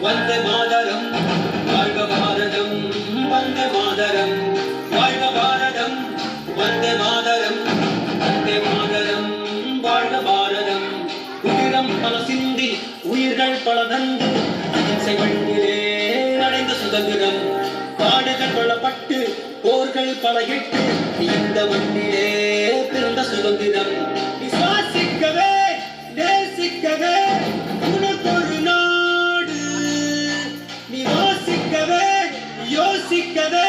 வந்தே மாதரம் வாழ்க பாரதம் வந்தே மாதரம் வாழ்க பாரதம் வந்தே மாதரம் வந்தே மாதரம் வாழ்க பாரதம் உயிரம் பல சிந்தி உயிர்கள் பல தந்து அகிம்சை வழியிலே அடைந்த சுதந்திரம் பாடுகள் கொள்ளப்பட்டு போர்கள் பல எட்டு இந்த மண்ணிலே பிறந்த சுதந்திரம் விசுவாசிக்கவே நேசிக்கவே உனக்கொரு நாடு நிவாசிக்கவே யோசிக்கவே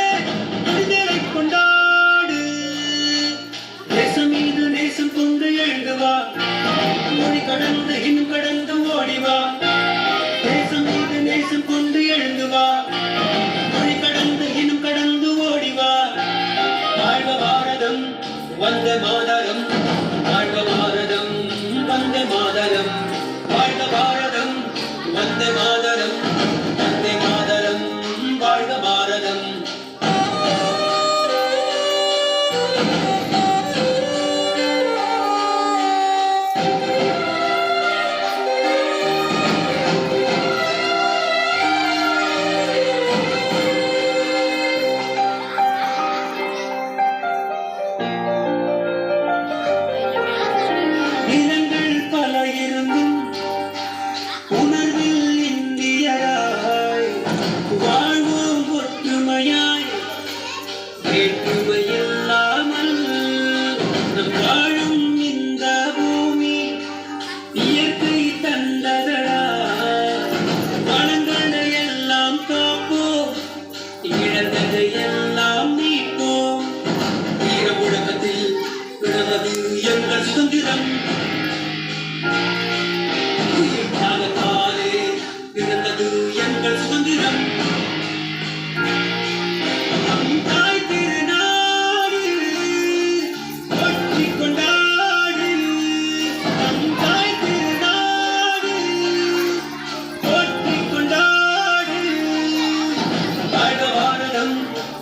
விடுதலை கொண்டாடு தேசம் மீது நேசம் கொண்டு எழுந்துவா மொழி கடந்து இன்னும் கடந்து ஓடிவா தேசம் மீது நேசம் கொண்டு எழுந்துவா மொழி கடந்து இன்னும் கடந்து ஓடிவா வாழ்க பாரதம் வந்தே மாதரம் வாழ்க பாரதம் வந்தே மாதரம் வாழ்க பாரதம் வந்தே மாதரம் வந்தே மாதரம் வாழ்க பாரதம் வேற்றுமையில்லாமல் நம் வாழும் இந்த பூமி இயற்கை தந்ததடா வளங்களை எல்லாம் காப்போம் இழந்ததை எல்லாம் மீட்போம் வீர உலகத்தில் பிறந்தது எங்கள் சுதந்திரம் உயிர் தியாகத்தாலே பிறந்தது எங்கள் சுதந்திரம்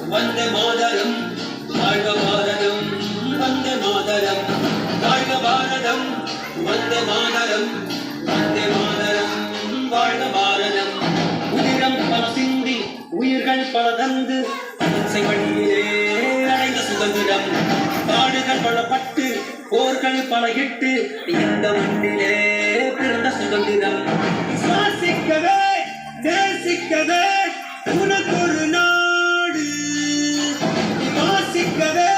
வந்தே மாதரம் வாழ்க பாரதம் வந்தே மாதரம் வாழ்க பாரதம் வந்தே மாதரம் வந்தே மாதரம் வாழ்க பாரதம் உயிரம் பல சிந்தி உயிர்கள் பல தந்து அகிம்சை வழியிலே அடைந்த சுதந்திரம் பாடுகள் பலப்பட்டு போர்கள் பல இட்டு இந்த மண்ணிலே பிறந்த சுதந்திரம் விசுவாசிக்கவே நேசிக்கவே உனக்கொரு நாடு நிவாசிக்கவே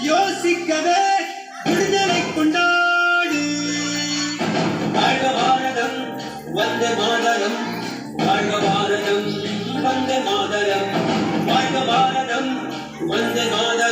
யோசிக்கவே விடுதலை கொண்டாடு வாழ்க பாரதம் வந்தே மாதரம் வாழ்க பாரதம் வந்தே மாதரம் வாழ்க பாரதம் வந்தே மாதரம்